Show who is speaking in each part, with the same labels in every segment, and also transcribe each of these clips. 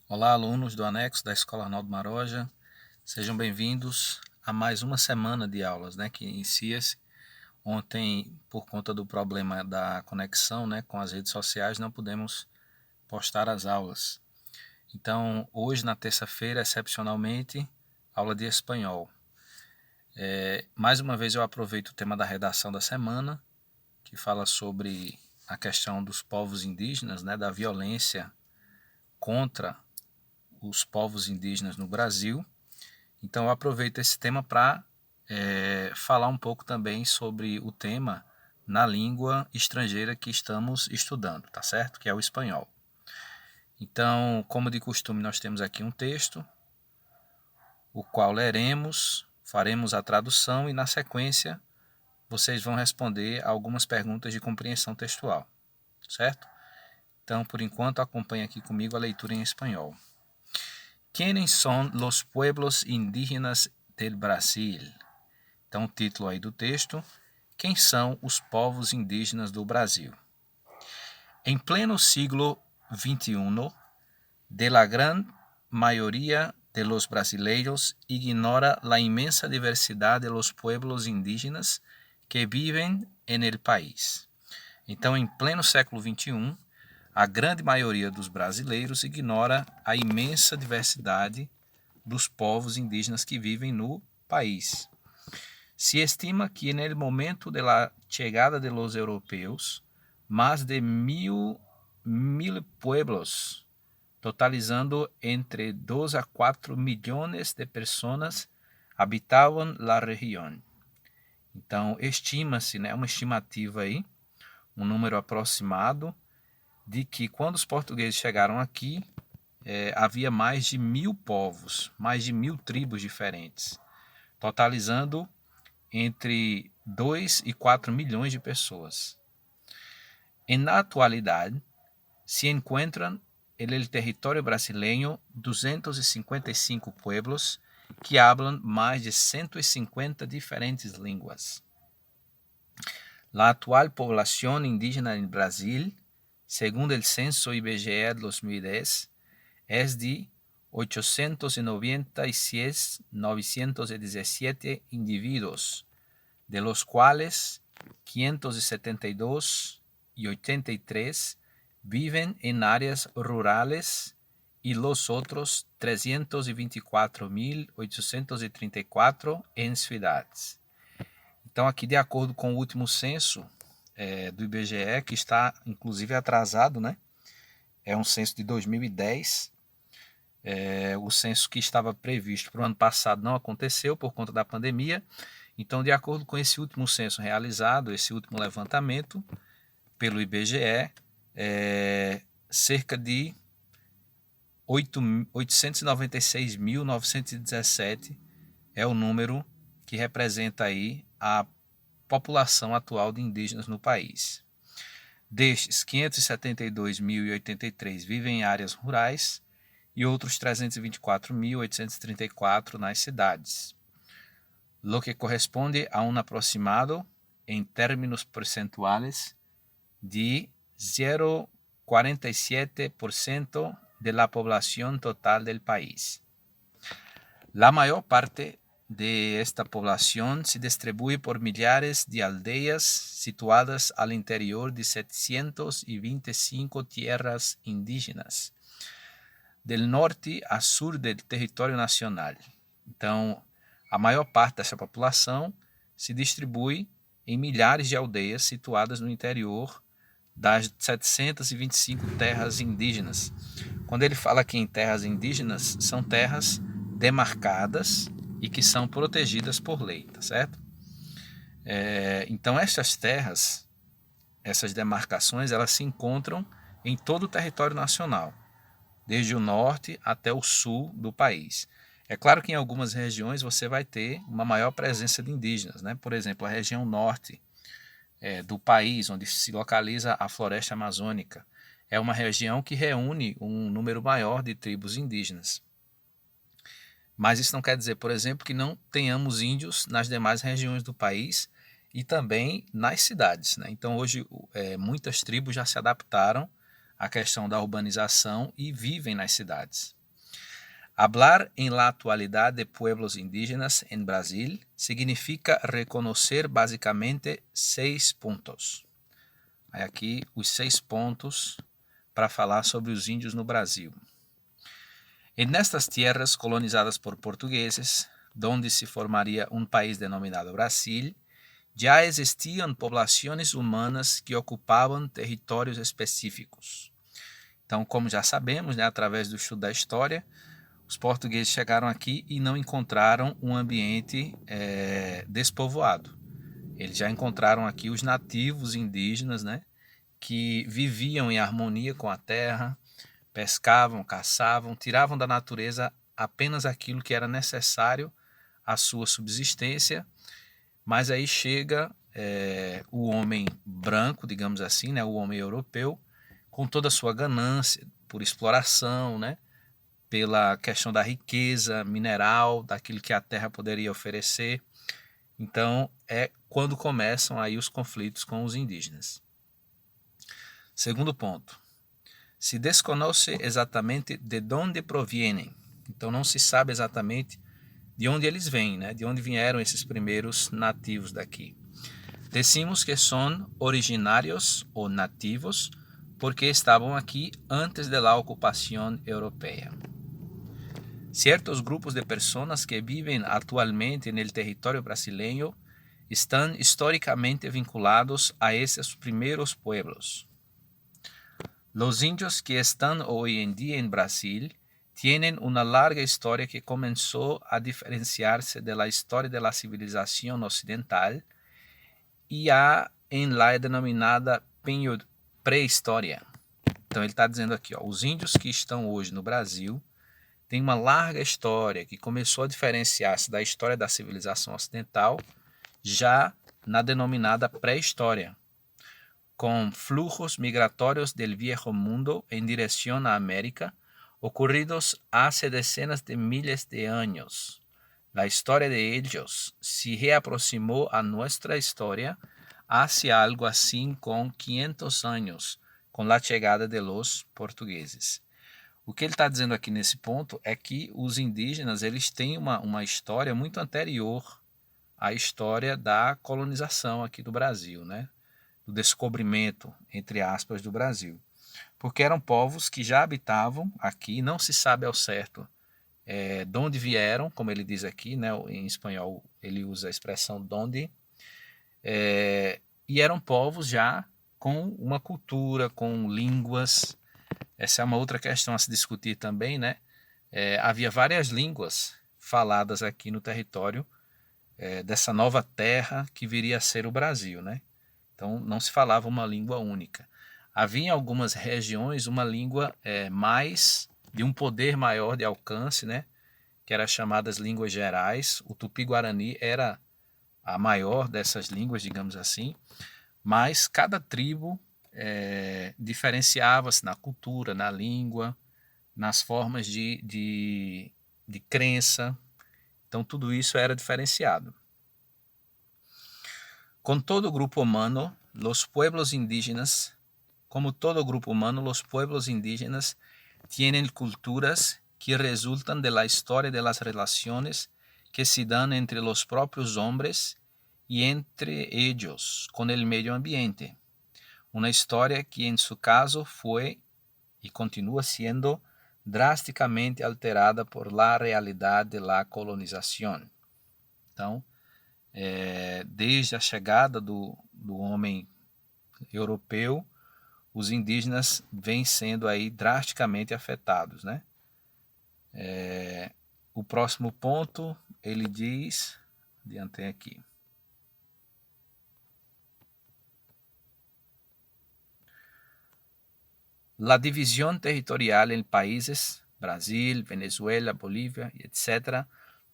Speaker 1: Olá, alunos do anexo da Escola Arnaldo Maroja, sejam bem-vindos a mais uma semana de aulas, que inicia-se. Ontem, por conta do problema da conexão, com as redes sociais, não pudemos postar as aulas. Então, hoje, na terça-feira, excepcionalmente, aula de espanhol. Mais uma vez eu aproveito o tema da redação da semana, que fala sobre a questão dos povos indígenas, da violência contra os povos indígenas no Brasil. Então eu aproveito esse tema para falar um pouco também sobre o tema na língua estrangeira que estamos estudando, tá certo? Que é o espanhol. Então, como de costume, nós temos aqui um texto, o qual leremos, faremos a tradução e na sequência vocês vão responder algumas perguntas de compreensão textual, certo? Então, por enquanto, acompanhe aqui comigo a leitura em espanhol. ¿Quiénes son los pueblos indígenas del Brasil? Então, o título aí do texto: Quem são os povos indígenas do Brasil? Em pleno siglo XXI, de la gran mayoría de los brasileiros ignora la inmensa diversidad de los pueblos indígenas que vivem en el país. Então, em pleno século XXI, a grande maioria dos brasileiros ignora a imensa diversidade dos povos indígenas que vivem no país. Se estima que en el momento de la llegada de los europeos, más de mil pueblos, totalizando entre 2 a 4 milhões de pessoas, habitavam la região. Então, estima-se, uma estimativa aí, um número aproximado, de que quando os portugueses chegaram aqui, havia mais de 1000 povos, mais de 1000 tribos diferentes, totalizando entre 2 e 4 milhões de pessoas. Na atualidade, se encontram no território brasileiro 255 pueblos que hablam mais de 150 diferentes línguas. A atual poblação indígena no Brasil, segundo o censo IBGE de 2010, é de 896.917 indivíduos, de los cuales 572.083 viven en áreas rurales y los otros 324.834 em ciudades. Então, aqui, de acordo com o último censo do IBGE, que está inclusive atrasado, é um censo de 2010. O censo que estava previsto para o ano passado não aconteceu por conta da pandemia. Então, de acordo com esse último censo realizado, esse último levantamento pelo IBGE, cerca de 896.917 é o número que representa aí a população atual de indígenas no país. Destes, 572.083 vivem em áreas rurais e outros 324.834 nas cidades, lo que corresponde a um aproximado, em términos percentuais, de 0,47% de la población total del país. La mayor parte de esta población se distribuye por millares de aldeas situadas al interior de 725 tierras indígenas, del norte a sur del território nacional. Então, a maior parte dessa população se distribui em milhares de aldeias situadas no interior das 725 terras indígenas. Quando ele fala aqui em terras indígenas, são terras demarcadas e que são protegidas por lei, tá certo? Então, essas terras, essas demarcações, elas se encontram em todo o território nacional, desde o norte até o sul do país. É claro que em algumas regiões você vai ter uma maior presença de indígenas, Por exemplo, a região norte do país, onde se localiza a floresta amazônica, é uma região que reúne um número maior de tribos indígenas. Mas isso não quer dizer, por exemplo, que não tenhamos índios nas demais regiões do país e também nas cidades, Então hoje muitas tribos já se adaptaram à questão da urbanização e vivem nas cidades. Hablar en la actualidad de pueblos indígenas en Brasil significa reconocer basicamente 6 pontos. Aí aqui os 6 pontos para falar sobre os índios no Brasil. En estas tierras colonizadas por portugueses, donde se formaría un país denominado Brasil, já existiam poblações humanas que ocupavam territórios específicos. Então, como já sabemos, né, através do estudo da história, os portugueses chegaram aqui e não encontraram um ambiente despovoado. Eles já encontraram aqui os nativos indígenas, né, que viviam em harmonia com a terra, pescavam, caçavam, tiravam da natureza apenas aquilo que era necessário à sua subsistência. Mas aí chega o homem branco, digamos assim, né, o homem europeu, com toda a sua ganância por exploração, né, pela questão da riqueza mineral, daquilo que a terra poderia oferecer. Então é quando começam aí os conflitos com os indígenas. Segundo ponto, se desconoce exatamente de onde provienen. Então não se sabe exatamente de onde eles vêm, né? De onde vieram esses primeiros nativos daqui. Decimos que são originários ou nativos porque estavam aqui antes da ocupação europeia. Certos grupos de pessoas que vivem atualmente no território brasileiro estão historicamente vinculados a esses primeiros pueblos. Los indios que están hoy en día en Brasil tienen una larga historia que comenzó a diferenciarse de la historia de la civilización occidental e há em lá é denominada pré-história. Então ele está dizendo aqui, ó, os índios que estão hoje no Brasil têm uma larga história que começou a diferenciar-se da história da civilização ocidental já na denominada pré-história, com fluxos migratórios del viejo mundo em direção à América, ocurridos hace decenas de miles de años. La historia de ellos se reaproximó a nuestra historia hace algo assim com 500 anos, com a chegada de los portugueses. O que ele está dizendo aqui nesse ponto é que os indígenas eles têm uma história muito anterior à história da colonização aqui do Brasil, né? Do descobrimento, entre aspas, do Brasil. Porque eram povos que já habitavam aqui, não se sabe ao certo de onde vieram, como ele diz aqui, né? Em espanhol ele usa a expressão donde, e eram povos já com uma cultura, com línguas. Essa é uma outra questão a se discutir também, né? Havia várias línguas faladas aqui no território dessa nova terra que viria a ser o Brasil, né? Então não se falava uma língua única. Havia em algumas regiões uma língua mais de um poder maior de alcance, né? Que era chamadas línguas gerais. O Tupi-Guarani era a maior dessas línguas, digamos assim, mas cada tribo diferenciava-se na cultura, na língua, nas formas de crença. Então tudo isso era diferenciado. Com todo grupo humano, los pueblos indígenas, como todo grupo humano, los pueblos indígenas tienen culturas que resultan de la historia de las relaciones que se dan entre los propios hombres y entre ellos con el medio ambiente. Una historia que en su caso fue y continúa siendo drasticamente alterada por la realidad de la colonización. Então, desde a chegada do homem europeu, os indígenas vêm sendo aí drasticamente afetados, né? O próximo ponto, ele diz, adiante aqui. La división territorial en países, Brasil, Venezuela, Bolívia, etc.,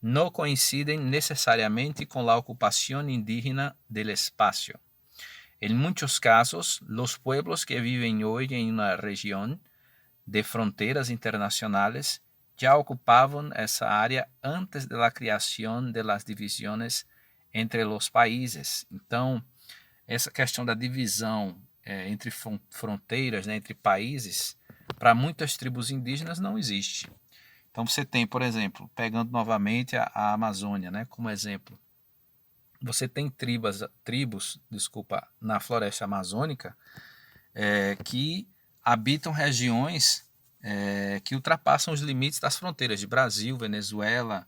Speaker 1: no coinciden necesariamente con la ocupación indígena del espacio. En muchos casos, los pueblos que viven hoy en una región de fronteras internacionales ya ocupaban esa área antes de la creación de las divisiones entre los países. Então, essa questão da divisão entre fronteiras, né, entre países, para muitas tribos indígenas não existe. Então você tem, por exemplo, pegando novamente a Amazônia, né, como exemplo, você tem tribos, na floresta amazônica que habitam regiões que ultrapassam os limites das fronteiras de Brasil, Venezuela,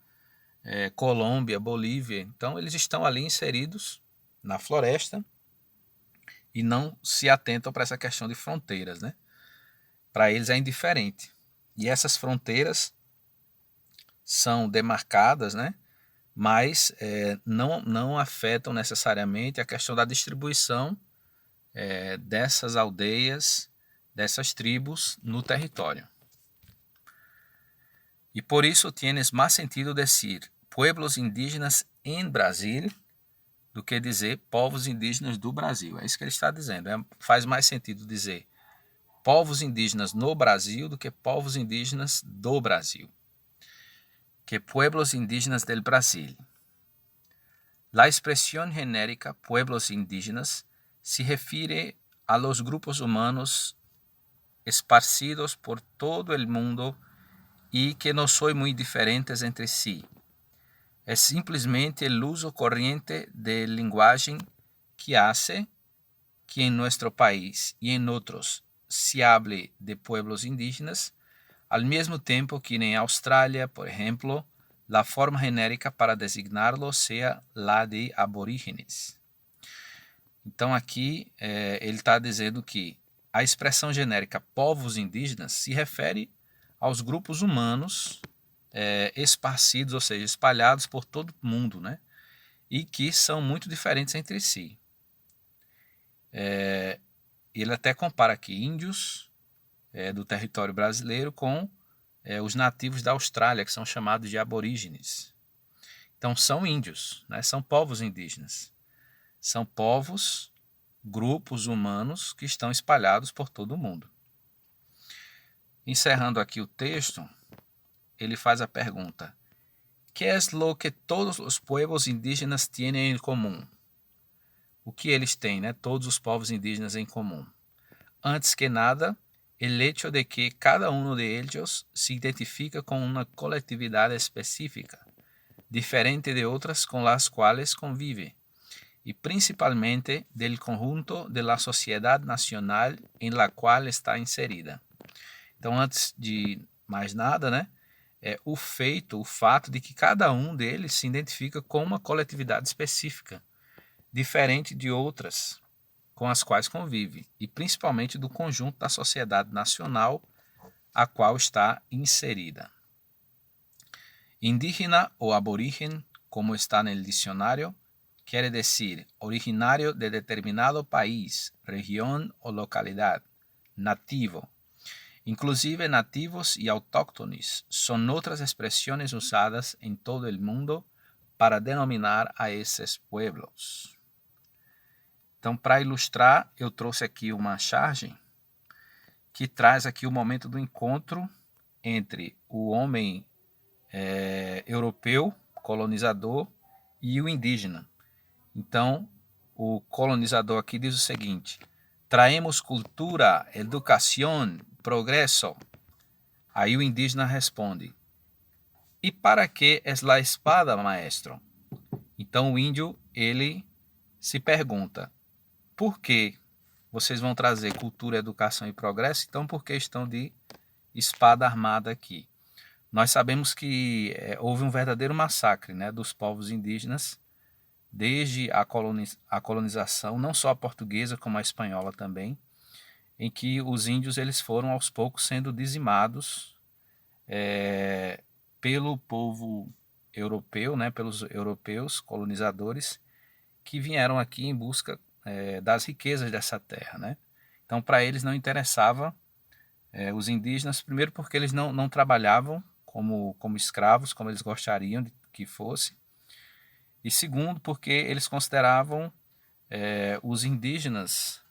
Speaker 1: Colômbia, Bolívia. Então eles estão ali inseridos na floresta e não se atentam para essa questão de fronteiras, né? Para eles é indiferente. E essas fronteiras são demarcadas, né? Mas não afetam necessariamente a questão da distribuição dessas aldeias, dessas tribos no território. E por isso tienes más sentido dizer pueblos indígenas em Brasil do que dizer povos indígenas do Brasil. É isso que ele está dizendo. Faz mais sentido dizer povos indígenas no Brasil do que povos indígenas do Brasil. Que pueblos indígenas del Brasil. La expresión genérica pueblos indígenas se refiere a los grupos humanos esparcidos por todo el mundo y que no son muy diferentes entre sí. Es simplesmente el uso corriente del lenguaje que hace que en nuestro país y en otros se hable de pueblos indígenas, al mismo tiempo que en Australia, por ejemplo, la forma genérica para designarlos sea la de aborígenes. Então aqui ele está dizendo que a expressão genérica povos indígenas se refere aos grupos humanos esparcidos, ou seja, espalhados por todo o mundo, né? E que são muito diferentes entre si. Ele até compara aqui índios do território brasileiro com os nativos da Austrália, que são chamados de aborígenes. Então são índios, né? São povos indígenas. São povos, grupos humanos que estão espalhados por todo o mundo. Encerrando aqui o texto, ele faz a pergunta: ¿Qué es lo que todos os pueblos indígenas tienen en comum? O que eles têm, né? Todos os povos indígenas em comum. Antes que nada, el hecho de que cada uno de ellos se identifica con una colectividad específica, diferente de otras con las cuales convive, y principalmente del conjunto de la sociedad nacional en la cual está inserida. Então, antes de mais nada, né, o fato de que cada um deles se identifica com uma coletividade específica, diferente de outras com as quais convive, e principalmente do conjunto da sociedade nacional a qual está inserida. Indígena ou aborigen, como está no dicionário, quer dizer originario de determinado país, região ou localidade, nativo. Inclusive nativos e autóctones são outras expressões usadas em todo o mundo para denominar a esses pueblos. Então, para ilustrar, eu trouxe aqui uma charge que traz aqui o momento do encontro entre o homem europeu, colonizador, e o indígena. Então, o colonizador aqui diz o seguinte: traemos cultura, educação, progresso. Aí o indígena responde: e para que es la espada, maestro? Então o índio, ele se pergunta: por que vocês vão trazer cultura, educação e progresso? Então por que estão de espada armada aqui? Nós sabemos que houve um verdadeiro massacre, né, dos povos indígenas desde a colonização, não só a portuguesa como a espanhola também, em que os índios eles foram aos poucos sendo dizimados pelo povo europeu, né, pelos europeus colonizadores que vieram aqui em busca das riquezas dessa terra, né? Então, para eles não interessava os indígenas, primeiro porque eles não trabalhavam como escravos, como eles gostariam de que fosse, e segundo porque eles consideravam os indígenas,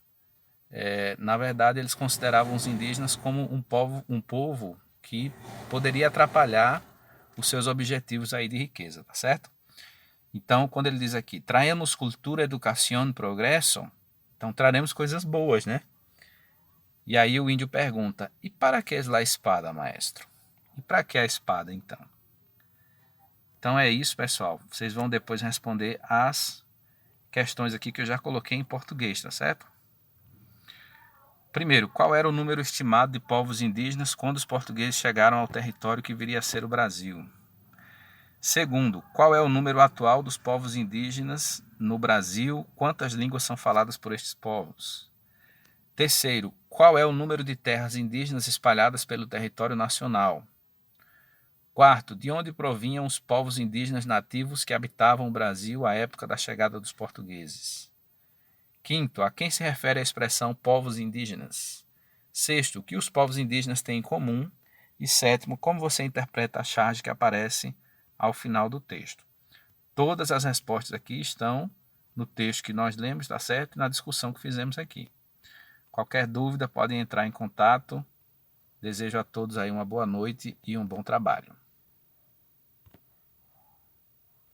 Speaker 1: na verdade eles consideravam os indígenas como um povo que poderia atrapalhar os seus objetivos aí de riqueza, tá certo? Então, quando ele diz aqui, traemos cultura, educação, progresso, então traremos coisas boas, né? E aí o índio pergunta: e para que es la espada, maestro? E para que a espada, então? Então é isso, pessoal. Vocês vão depois responder as questões aqui que eu já coloquei em português, tá certo? Primeiro, qual era o número estimado de povos indígenas quando os portugueses chegaram ao território que viria a ser o Brasil? Segundo, qual é o número atual dos povos indígenas no Brasil? Quantas línguas são faladas por estes povos? Terceiro, qual é o número de terras indígenas espalhadas pelo território nacional? Quarto, de onde provinham os povos indígenas nativos que habitavam o Brasil à época da chegada dos portugueses? Quinto, a quem se refere a expressão povos indígenas? Sexto, o que os povos indígenas têm em comum? E sétimo, como você interpreta a charge que aparece ao final do texto? Todas as respostas aqui estão no texto que nós lemos, tá certo? E na discussão que fizemos aqui. Qualquer dúvida, podem entrar em contato. Desejo a todos aí uma boa noite e um bom trabalho.